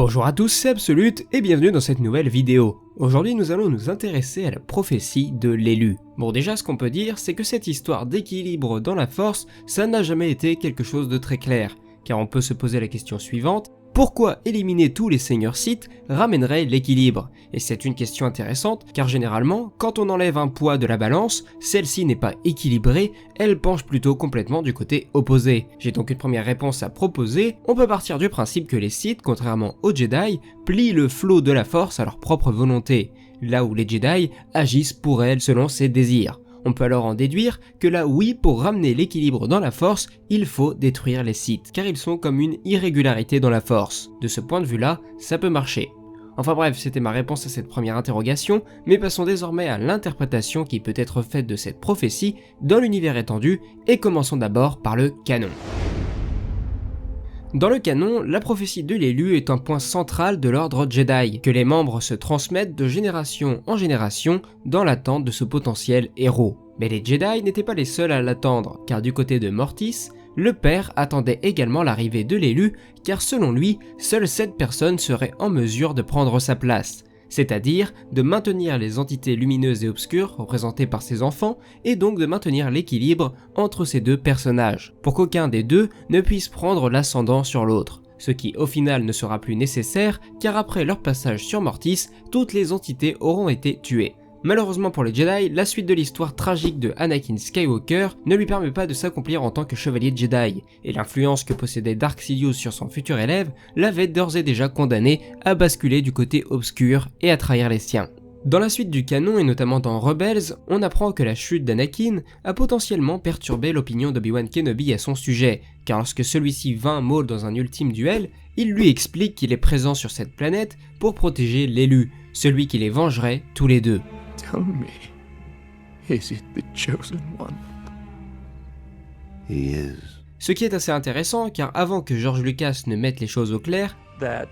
Bonjour à tous, c'est Absolute et bienvenue dans cette nouvelle vidéo. Aujourd'hui nous allons nous intéresser à la prophétie de l'élu. Bon déjà ce qu'on peut dire c'est que cette histoire d'équilibre dans la force, ça n'a jamais été quelque chose de très clair, car on peut se poser la question suivante. Pourquoi éliminer tous les seigneurs Sith ramènerait l'équilibre? Et c'est une question intéressante car généralement, quand on enlève un poids de la balance, celle-ci n'est pas équilibrée, elle penche plutôt complètement du côté opposé. J'ai donc une première réponse à proposer. On peut partir du principe que les Sith, contrairement aux Jedi, plient le flot de la force à leur propre volonté, là où les Jedi agissent pour elle selon ses désirs. On peut alors en déduire que là oui, pour ramener l'équilibre dans la force, il faut détruire les Sith, car ils sont comme une irrégularité dans la force. De ce point de vue-là, ça peut marcher. Enfin bref, c'était ma réponse à cette première interrogation, mais passons désormais à l'interprétation qui peut être faite de cette prophétie dans l'univers étendu, et commençons d'abord par le canon. Dans le canon, la prophétie de l'élu est un point central de l'ordre Jedi, que les membres se transmettent de génération en génération dans l'attente de ce potentiel héros. Mais les Jedi n'étaient pas les seuls à l'attendre, car du côté de Mortis, le père attendait également l'arrivée de l'élu, car selon lui, seules 7 personnes seraient en mesure de prendre sa place, c'est-à-dire de maintenir les entités lumineuses et obscures représentées par ses enfants, et donc de maintenir l'équilibre entre ces deux personnages, pour qu'aucun des deux ne puisse prendre l'ascendant sur l'autre, ce qui au final ne sera plus nécessaire car après leur passage sur Mortis, toutes les entités auront été tuées. Malheureusement pour les Jedi, la suite de l'histoire tragique de Anakin Skywalker ne lui permet pas de s'accomplir en tant que chevalier Jedi, et l'influence que possédait Dark Sidious sur son futur élève l'avait d'ores et déjà condamné à basculer du côté obscur et à trahir les siens. Dans la suite du canon et notamment dans Rebels, on apprend que la chute d'Anakin a potentiellement perturbé l'opinion d'Obi-Wan Kenobi à son sujet, car lorsque celui-ci vainc Maul dans un ultime duel, il lui explique qu'il est présent sur cette planète pour protéger l'élu, celui qui les vengerait tous les deux. Tell me, is it the chosen one? He is. Ce qui est assez intéressant car avant que George Lucas ne mette les choses au clair, That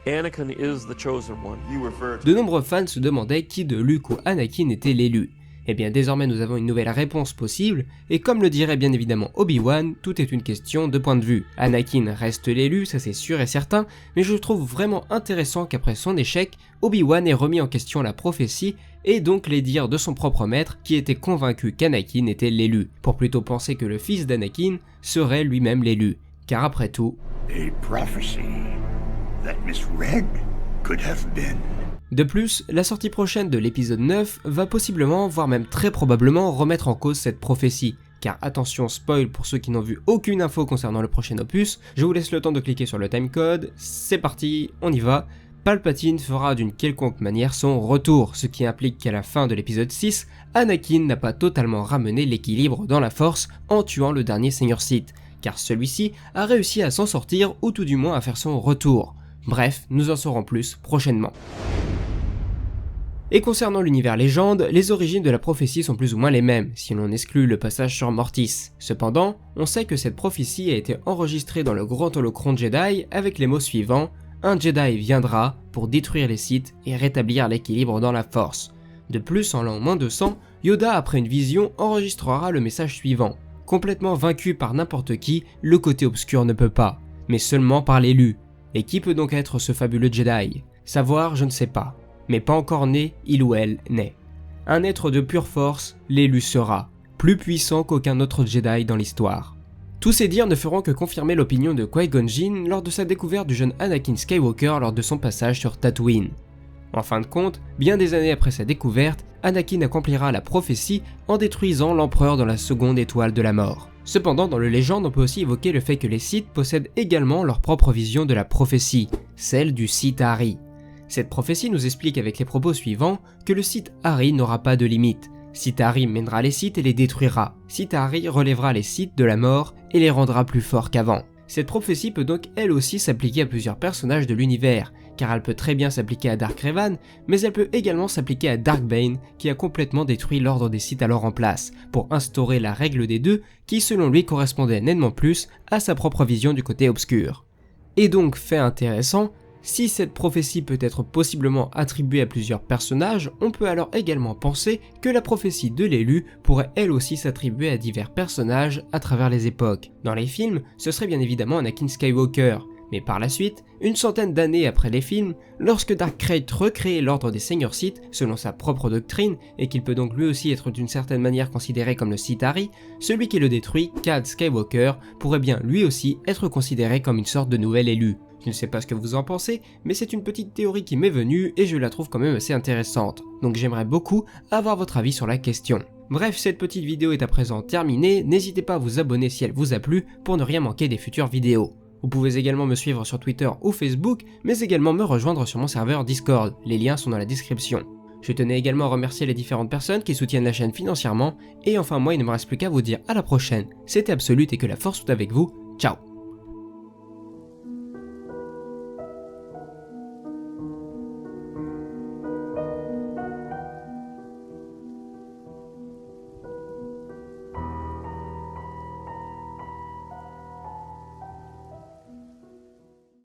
Anakin is the chosen one. de nombreux fans se demandaient qui de Luke ou Anakin était l'élu. Et bien désormais nous avons une nouvelle réponse possible, et comme le dirait bien évidemment Obi-Wan, tout est une question de point de vue. Anakin reste l'élu, ça c'est sûr et certain, mais je trouve vraiment intéressant qu'après son échec, Obi-Wan ait remis en question la prophétie, et donc les dires de son propre maître qui était convaincu qu'Anakin était l'élu, pour plutôt penser que le fils d'Anakin serait lui-même l'élu. Car après tout, A prophecy that misread could have been. de plus, la sortie prochaine de l'épisode 9 va possiblement, voire même très probablement, remettre en cause cette prophétie. Car attention spoil pour ceux qui n'ont vu aucune info concernant le prochain opus, je vous laisse le temps de cliquer sur le timecode, c'est parti, on y va. Palpatine fera d'une quelconque manière son retour, ce qui implique qu'à la fin de l'épisode 6, Anakin n'a pas totalement ramené l'équilibre dans la force en tuant le dernier Seigneur Sith, car celui-ci a réussi à s'en sortir ou tout du moins à faire son retour. Bref, nous en saurons plus prochainement. Et concernant l'univers légende, les origines de la prophétie sont plus ou moins les mêmes, si l'on exclut le passage sur Mortis. Cependant, on sait que cette prophétie a été enregistrée dans le grand holocron Jedi avec les mots suivants: un Jedi viendra pour détruire les Sith et rétablir l'équilibre dans la force. De plus, en l'an -200, Yoda après une vision enregistrera le message suivant: complètement vaincu par n'importe qui, le côté obscur ne peut pas, mais seulement par l'élu. Et qui peut donc être ce fabuleux Jedi? Savoir, je ne sais pas. Mais pas encore né, il ou elle naît. Un être de pure force, l'élu sera, plus puissant qu'aucun autre Jedi dans l'histoire. Tous ces dires ne feront que confirmer l'opinion de Qui-Gon Jinn lors de sa découverte du jeune Anakin Skywalker lors de son passage sur Tatooine. En fin de compte, bien des années après sa découverte, Anakin accomplira la prophétie en détruisant l'empereur dans la seconde étoile de la mort. Cependant, dans le légende, on peut aussi évoquer le fait que les Sith possèdent également leur propre vision de la prophétie, celle du Sith Hari. Cette prophétie nous explique avec les propos suivants que le Sith Hari n'aura pas de limite. Sith Hari mènera les Sith et les détruira. Sith Hari relèvera les Sith de la mort et les rendra plus forts qu'avant. Cette prophétie peut donc elle aussi s'appliquer à plusieurs personnages de l'univers, car elle peut très bien s'appliquer à Dark Revan, mais elle peut également s'appliquer à Dark Bane, qui a complètement détruit l'ordre des Sith alors en place, pour instaurer la règle des deux, qui selon lui correspondait nettement plus à sa propre vision du côté obscur. Et donc, fait intéressant, si cette prophétie peut être possiblement attribuée à plusieurs personnages, on peut alors également penser que la prophétie de l'élu pourrait elle aussi s'attribuer à divers personnages à travers les époques. Dans les films, ce serait bien évidemment Anakin Skywalker, Mais par la suite, une centaine d'années après les films, lorsque Darkrai recrée l'ordre des Seigneurs Sith selon sa propre doctrine et qu'il peut donc lui aussi être d'une certaine manière considéré comme le Sithari, celui qui le détruit, Cal Skywalker, pourrait bien lui aussi être considéré comme une sorte de nouvel élu. Je ne sais pas ce que vous en pensez, mais c'est une petite théorie qui m'est venue et je la trouve quand même assez intéressante. Donc j'aimerais beaucoup avoir votre avis sur la question. Bref, cette petite vidéo est à présent terminée, n'hésitez pas à vous abonner si elle vous a plu pour ne rien manquer des futures vidéos. Vous pouvez également me suivre sur Twitter ou Facebook, mais également me rejoindre sur mon serveur Discord, les liens sont dans la description. Je tenais également à remercier les différentes personnes qui soutiennent la chaîne financièrement, et enfin moi il ne me reste plus qu'à vous dire à la prochaine, c'était Absolute et que la force soit avec vous, ciao.